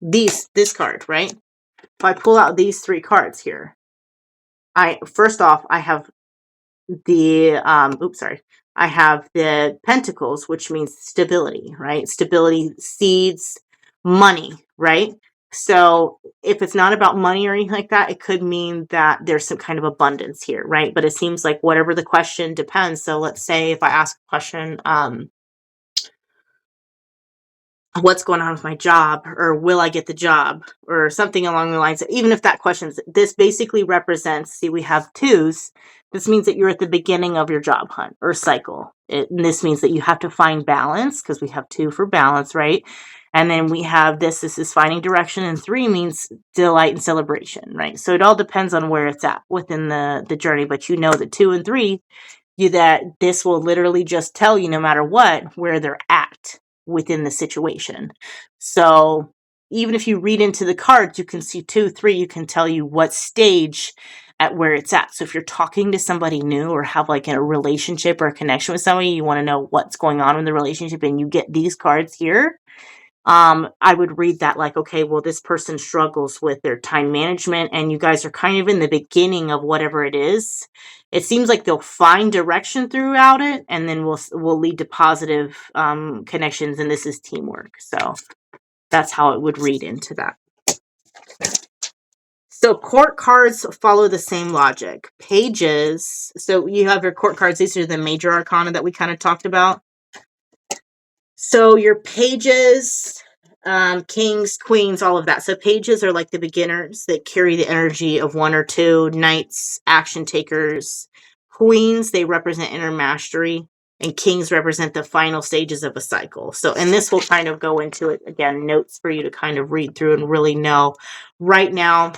A: this card, right? If I pull out these 3 cards here, first off, I have the, I have the pentacles, which means stability, right? Stability, seeds, money, right? So if it's not about money or anything like that, it could mean that there's some kind of abundance here, right? But it seems like whatever the question depends. So let's say if I ask a question, what's going on with my job, or will I get the job, or something along the lines. Even if that question's, this basically represents, see, we have 2s. This means that you're at the beginning of your job hunt or cycle. And this means that you have to find balance, because we have 2 for balance, right? And then we have this is finding direction, and 3 means delight and celebration, right? So it all depends on where it's at within the journey, but you know that 2 and 3, that this will literally just tell you, no matter what, where they're at within the situation. So even if you read into the cards, you can see 2, 3, you can tell you what stage at where it's at. So if you're talking to somebody new or have like a relationship or a connection with somebody, you want to know what's going on in the relationship and you get these cards here, I would read that like, okay, well, this person struggles with their time management and you guys are kind of in the beginning of whatever it is. It seems like they'll find direction throughout it and then we'll lead to positive connections, and this is teamwork. So that's how it would read into that. So court cards follow the same logic. Pages, so you have your court cards. These are the major arcana that we kind of talked about. So your pages, kings, queens, all of that. So pages are like the beginners that carry the energy of one or two. Knights, action takers. Queens, they represent inner mastery. And kings represent the final stages of a cycle. So, and this will kind of go into it again, notes for you to kind of read through and really know. Right now,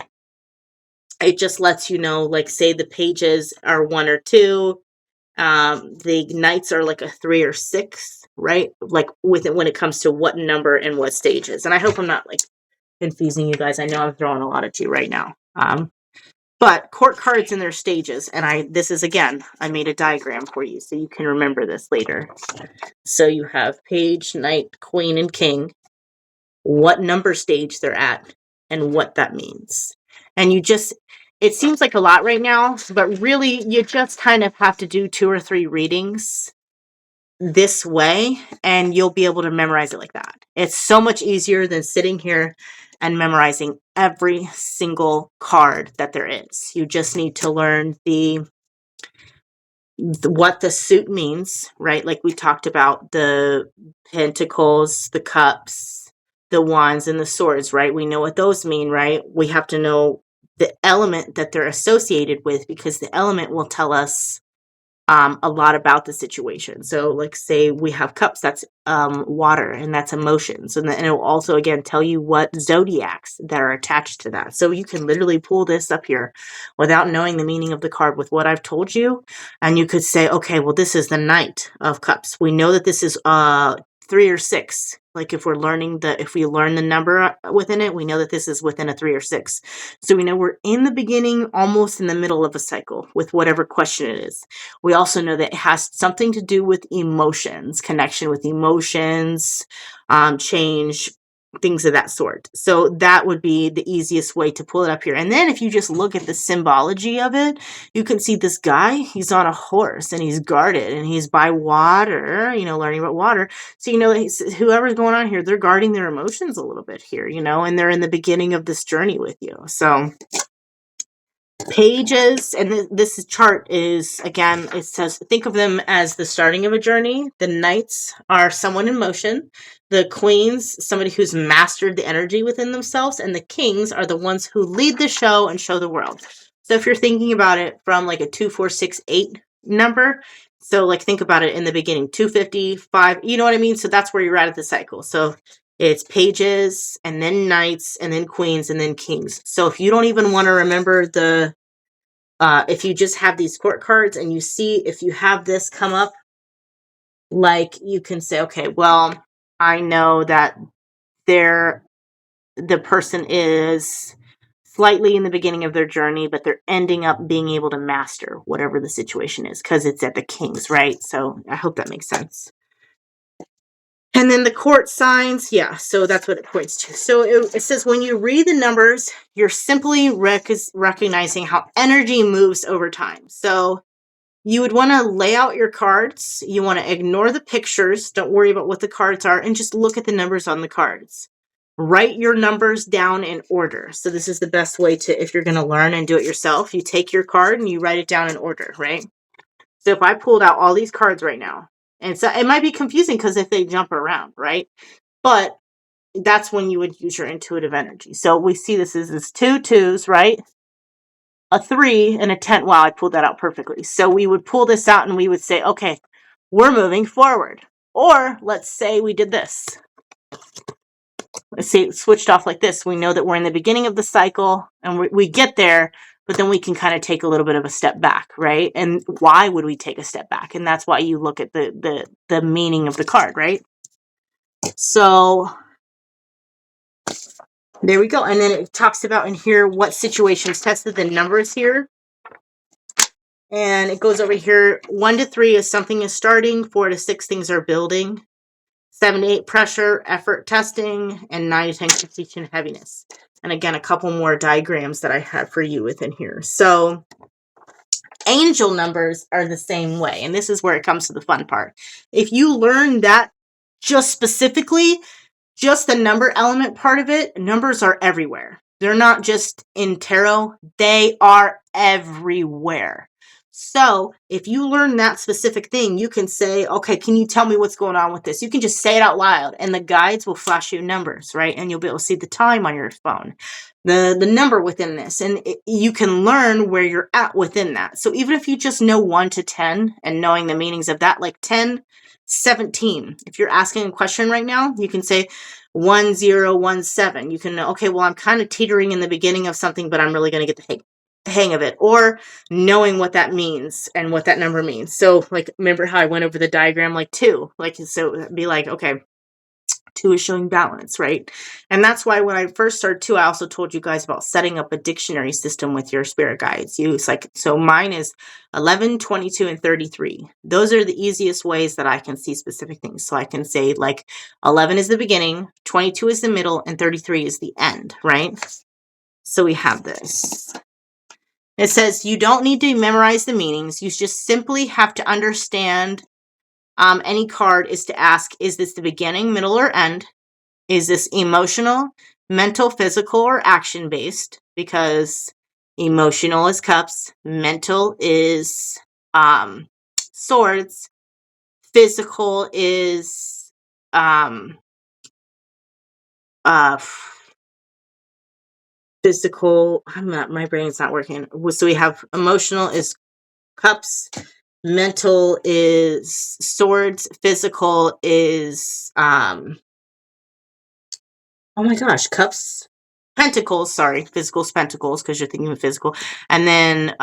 A: it just lets you know, like, say the pages are 1 or 2. The knights are like a 3 or 6, right? Like with it when it comes to what number and what stages. And I hope I'm not like confusing you guys. I know I'm throwing a lot at you right now. But court cards in their stages, and this is again, I made a diagram for you so you can remember this later. So you have page, knight, queen, and king, what number stage they're at, and what that means. And it seems like a lot right now, but really you just kind of have to do 2 or 3 readings this way and you'll be able to memorize it like that. It's so much easier than sitting here and memorizing every single card that there is. You just need to learn what the suit means, right? Like we talked about the pentacles, the cups, the wands, and the swords, right? We know what those mean, right? We have to know the element that they're associated with because the element will tell us a lot about the situation. So like say we have cups, that's water and that's emotions. And it will also again tell you what zodiacs that are attached to that. So you can literally pull this up here without knowing the meaning of the card with what I've told you. And you could say, okay, well, this is the Knight of Cups. We know that this is 3 or 6. Like if we learn the number within it, we know that this is within a 3 or 6. So we know we're in the beginning, almost in the middle of a cycle with whatever question it is. We also know that it has something to do with emotions, connection with emotions, change, things of that sort. So that would be the easiest way to pull it up here. And then if you just look at the symbology of it, you can see this guy, he's on a horse and he's guarded and he's by water, learning about water. So, whoever's going on here, they're guarding their emotions a little bit here, and they're in the beginning of this journey with you. So pages, and this chart is, again, it says, think of them as the starting of a journey. The knights are someone in motion. The queens, somebody who's mastered the energy within themselves. And the kings are the ones who lead the show and show the world. So if you're thinking about it from like a 2, 4, 6, 8 number, so like think about it in the beginning, 255, you know what I mean? So that's where you're at the cycle. So it's pages and then knights and then queens and then kings. So if you don't even want to remember if you just have these court cards and you see if you have this come up, like you can say, okay, well, I know that the person is slightly in the beginning of their journey, but they're ending up being able to master whatever the situation is because it's at the kings, right? So I hope that makes sense. And then the court signs, yeah, so that's what it points to. So it says when you read the numbers, you're simply recognizing how energy moves over time. So you would want to lay out your cards. You want to ignore the pictures. Don't worry about what the cards are and just look at the numbers on the cards. Write your numbers down in order. So this is the best way to, if you're going to learn and do it yourself, you take your card and you write it down in order, right? So if I pulled out all these cards right now, and so it might be confusing because if they jump around, right? But that's when you would use your intuitive energy. So we see this is 2 2s, right? A 3 and a 10. Wow, I pulled that out perfectly. So we would pull this out and we would say, okay, we're moving forward. Or let's say we did this. Let's say it switched off like this. We know that we're in the beginning of the cycle and we get there, but then we can kind of take a little bit of a step back, right? And why would we take a step back? And that's why you look at the meaning of the card, right? So there we go. And then it talks about in here what situations tested the numbers here. And it goes over here. 1 to 3 is something is starting. 4 to 6 things are building. 7 to 8 pressure, effort, testing, and 9 to 10 completion, heaviness. And again, a couple more diagrams that I have for you within here. So angel numbers are the same way. And this is where it comes to the fun part. If you learn that just specifically, just the number element part of it, numbers are everywhere. They're not just in tarot, they are everywhere. So if you learn that specific thing, you can say, okay, can you tell me what's going on with this? You can just say it out loud and the guides will flash you numbers, right? And you'll be able to see the time on your phone, the number within this, and you can learn where you're at within that. So even if you just know 1 to 10 and knowing the meanings of that, like 10, 17, if you're asking a question right now, you can say 1017. You can, okay, well, I'm kind of teetering in the beginning of something, but I'm really going to get the hang of it, or knowing what that means and what that number means. So like, remember how I went over the diagram, like 2, like, so it'd be like, okay, 2 is showing balance, right? And that's why when I first started 2, I also told you guys about setting up a dictionary system with your spirit guides. Use like, so mine is 11, 22, and 33. Those are the easiest ways that I can see specific things. So I can say like 11 is the beginning, 22 is the middle, and 33 is the end, right? So we have this. It says you don't need to memorize the meanings. You just simply have to understand. Any card is to ask, is this the beginning, middle, or end? Is this emotional, mental, physical, or action-based? Because emotional is cups, mental is swords, physical is physical. My brain's not working. So we have emotional is cups, mental is swords, physical is oh my gosh, cups, pentacles, sorry, physical's pentacles, because you're thinking of physical. And then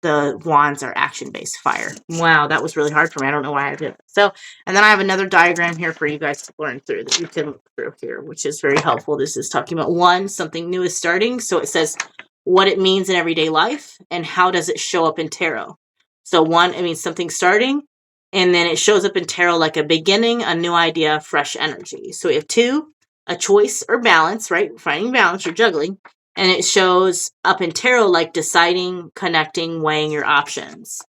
A: the wands are action-based, fire. Wow, that was really hard for me. I don't know why I did it. So, and then I have another diagram here for you guys to learn through that you can look through here, which is very helpful. This is talking about 1, something new is starting. So it says what it means in everyday life and how does it show up in tarot. So 1, it means something starting, and then it shows up in tarot like a beginning, a new idea, fresh energy. So we have 2, a choice or balance, right? Finding balance, you're juggling. And it shows up in tarot like deciding, connecting, weighing your options.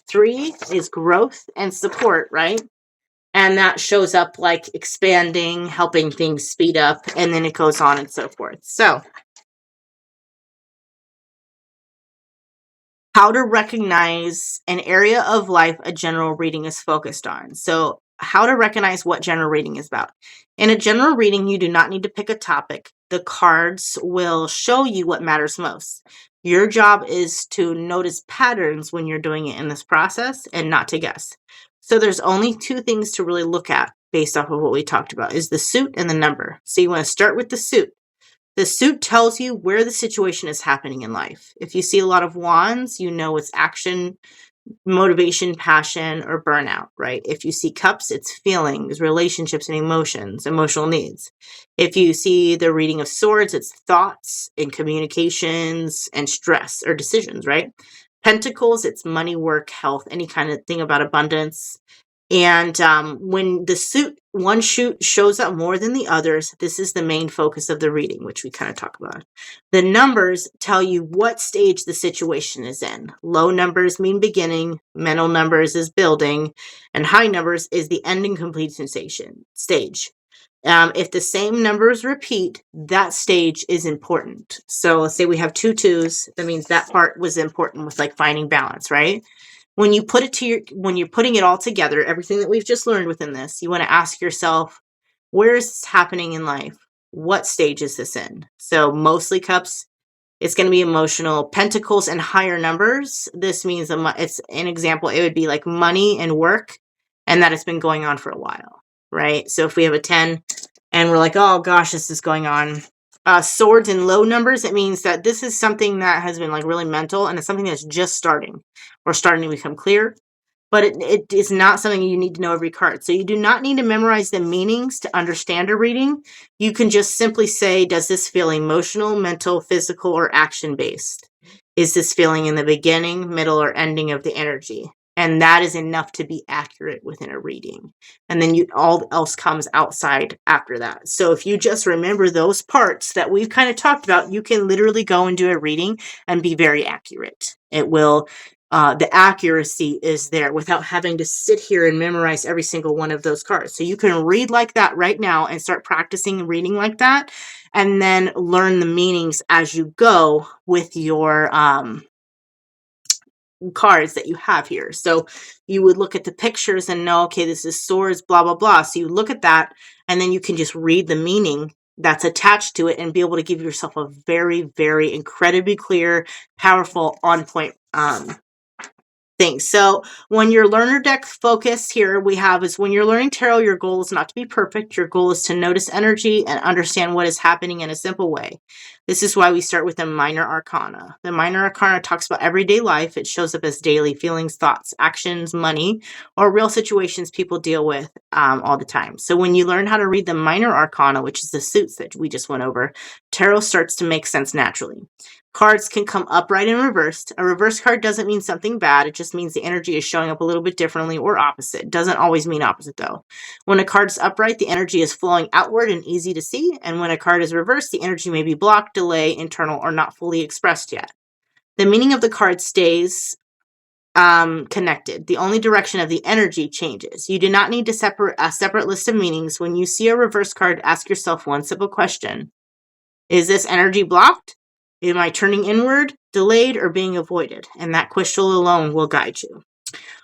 A: 3 is growth and support, right? And that shows up like expanding, helping things speed up, and then it goes on and so forth. So, how to recognize an area of life a general reading is focused on. So, how to recognize what general reading is about. In a general reading, you do not need to pick a topic. The cards will show you what matters most. Your job is to notice patterns when you're doing it in this process and not to guess. So there's only 2 things to really look at based off of what we talked about, is the suit and the number. So you want to start with the suit. The suit tells you where the situation is happening in life. If you see a lot of wands, you know it's action, motivation, passion, or burnout, right? If you see cups, it's feelings, relationships, and emotions, emotional needs. If you see the reading of swords, it's thoughts and communications and stress or decisions, right? Pentacles, it's money, work, health, any kind of thing about abundance. And when the one suit shows up more than the others, this is the main focus of the reading, which we kind of talk about. The numbers tell you what stage the situation is in. Low numbers mean beginning, middle numbers is building, and high numbers is the ending completion stage. If the same numbers repeat, that stage is important. So let's say we have 2 2s, that means that part was important with like finding balance, right? When you put it when you're putting it all together, everything that we've just learned within this, you want to ask yourself, where is this happening in life? What stage is this in? So mostly cups, it's going to be emotional. Pentacles and higher numbers, this means it's an example. It would be like money and work, and that it's been going on for a while, right? So if we have a 10 and we're like, oh gosh, this is going on. Swords and low numbers, it means that this is something that has been like really mental, and it's something that's just starting or starting to become clear, but it is not something you need to know every card. So you do not need to memorize the meanings to understand a reading. You can just simply say, does this feel emotional, mental, physical, or action based? Is this feeling in the beginning, middle, or ending of the energy? And that is enough to be accurate within a reading. And then all else comes outside after that. So if you just remember those parts that we've kind of talked about, you can literally go and do a reading and be very accurate. It will, the accuracy is there without having to sit here and memorize every single one of those cards. So you can read like that right now and start practicing reading like that, and then learn the meanings as you go with your cards that you have here. So you would look at the pictures and know, okay, this is swords, blah, blah, blah. So you look at that and then you can just read the meaning that's attached to it and be able to give yourself a very, very incredibly clear, powerful, on point things. So when your learner deck focus here we have is when you're learning tarot, your goal is not to be perfect. Your goal is to notice energy and understand what is happening in a simple way. This is why we start with the minor arcana. The minor arcana talks about everyday life. It shows up as daily feelings, thoughts, actions, money, or real situations people deal with all the time. So when you learn how to read the minor arcana, which is the suits that we just went over, tarot starts to make sense naturally. Cards can come upright and reversed. A reverse card doesn't mean something bad. It just means the energy is showing up a little bit differently or opposite. Doesn't always mean opposite though. When a card is upright, the energy is flowing outward and easy to see. And when a card is reversed, the energy may be blocked, delayed, internal, or not fully expressed yet. The meaning of the card stays connected. The only direction of the energy changes. You do not need to separate a separate list of meanings. When you see a reverse card, ask yourself one simple question. Is this energy blocked? Am I turning inward, delayed, or being avoided? And that question alone will guide you.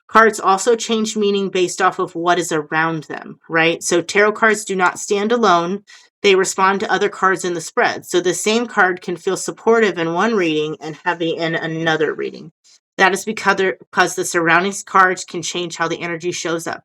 A: Cards also change meaning based off of what is around them, right? So tarot cards do not stand alone. They respond to other cards in the spread. So the same card can feel supportive in one reading and heavy in another reading. That is because the surrounding cards can change how the energy shows up.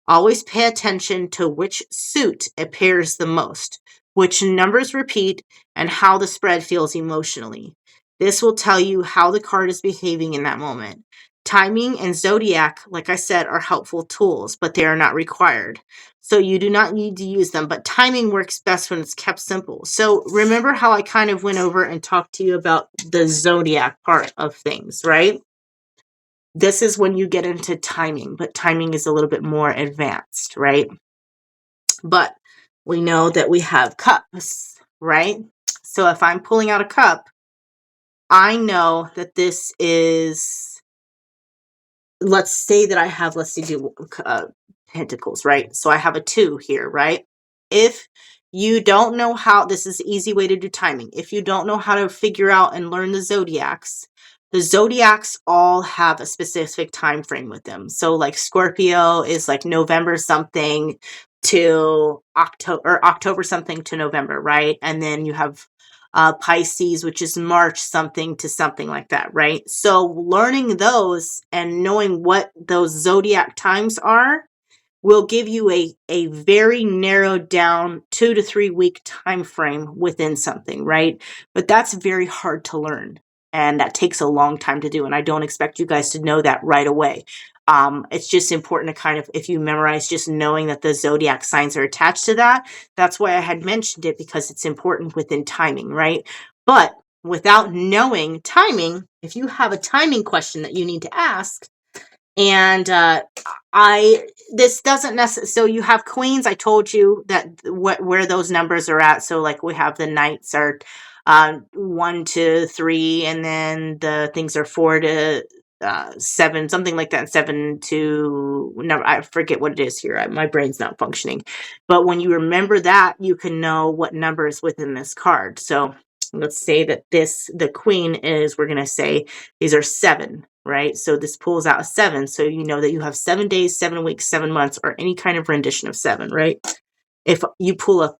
A: Always pay attention to which suit appears the most, which numbers repeat, and how the spread feels emotionally. This will tell you how the card is behaving in that moment. Timing and zodiac, like I said, are helpful tools, but they are not required. So you do not need to use them, but timing works best when it's kept simple. So remember how I kind of went over and talked to you about the zodiac part of things, right? This is when you get into timing, but timing is a little bit more advanced, right? But we know that we have cups, right? So if I'm pulling out a cup, I know that this is, let's say that I have, let's do pentacles, right? So I have a 2 here, right? If you don't know how, this is an easy way to do timing. If you don't know how to figure out and learn the zodiacs all have a specific time frame with them. So like Scorpio is like November something to October something to November, right? And then you have Pisces, which is March something to something like that, right? So learning those and knowing what those zodiac times are will give you a very narrowed down 2 to 3 week time frame within something, right? But that's very hard to learn, and that takes a long time to do, and I don't expect you guys to know that right away. It's just important to kind of, if you memorize just knowing that the zodiac signs are attached to that, that's why I had mentioned it, because it's important within timing, right? But without knowing timing, if you have a timing question that you need to ask, and this doesn't necessarily, so you have queens. I told you that where those numbers are at. So like we have the knights are 1 to 3, and then the things are 4 to 7, something like that. 7 to, no, I forget what it is here. My brain's not functioning. But when you remember that, you can know what number is within this card. So let's say that the queen is, we're going to say these are 7, right? So this pulls out a 7. So you know that you have 7 days, 7 weeks, 7 months, or any kind of rendition of 7, right? If you pull a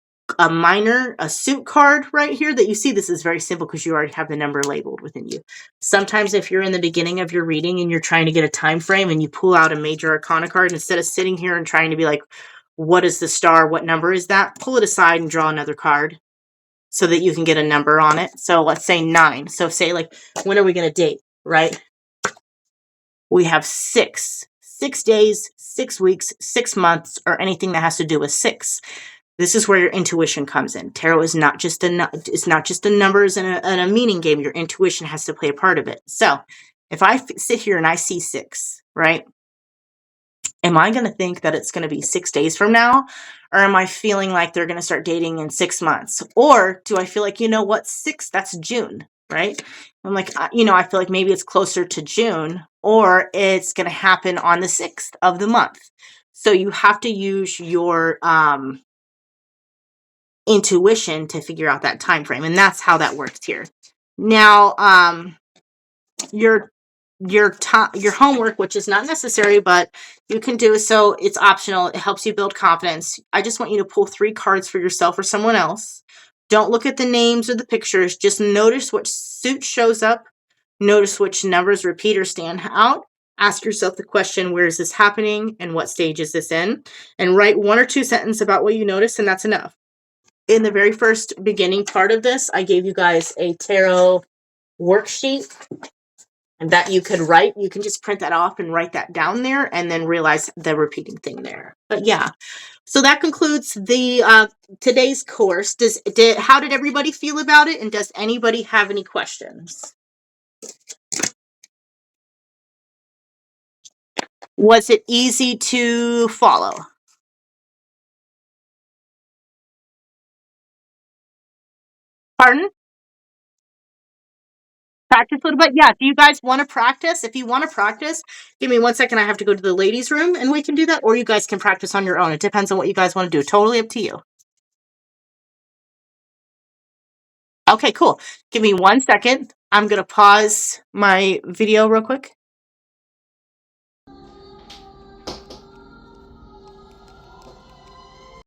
A: suit card right here that you see, this is very simple because you already have the number labeled within you. Sometimes if you're in the beginning of your reading and you're trying to get a time frame and you pull out a major arcana card, instead of sitting here and trying to be like, what is the star? What number is that? Pull it aside and draw another card so that you can get a number on it. So let's say 9. So say like, when are we going to date, right? We have 6 days, 6 weeks, 6 months, or anything that has to do with 6. This is where your intuition comes in. Tarot is not just it's not just the numbers and a meaning game. Your intuition has to play a part of it. So if I sit here and I see 6, right? Am I going to think that it's going to be 6 days from now? Or am I feeling like they're going to start dating in 6 months? Or do I feel like, you know what, 6, that's June, right? I'm like, you know, I feel like maybe it's closer to June, or it's going to happen on the 6th of the month. So you have to use your intuition to figure out that time frame. And that's how that works here. Now, your homework, which is not necessary, but you can do so, it's optional. It helps you build confidence. I just want you to pull 3 cards for yourself or someone else. Don't look at the names or the pictures. Just notice which suit shows up. Notice which numbers repeat or stand out. Ask yourself the question, where is this happening and what stage is this in? And write 1 or 2 sentences about what you noticed, and that's enough. In the very first beginning part of this, I gave you guys a tarot worksheet that you could write. You can just print that off and write that down there and then realize the repeating thing there. But yeah, so that concludes the today's course. How did everybody feel about it? And does anybody have any questions? Was it easy to follow? Pardon? Practice a little bit? Yeah. Do you guys want to practice? If you want to practice, give me 1 second. I have to go to the ladies' room and we can do that. Or you guys can practice on your own. It depends on what you guys want to do. Totally up to you. Okay, cool. Give me 1 second. I'm going to pause my video real quick.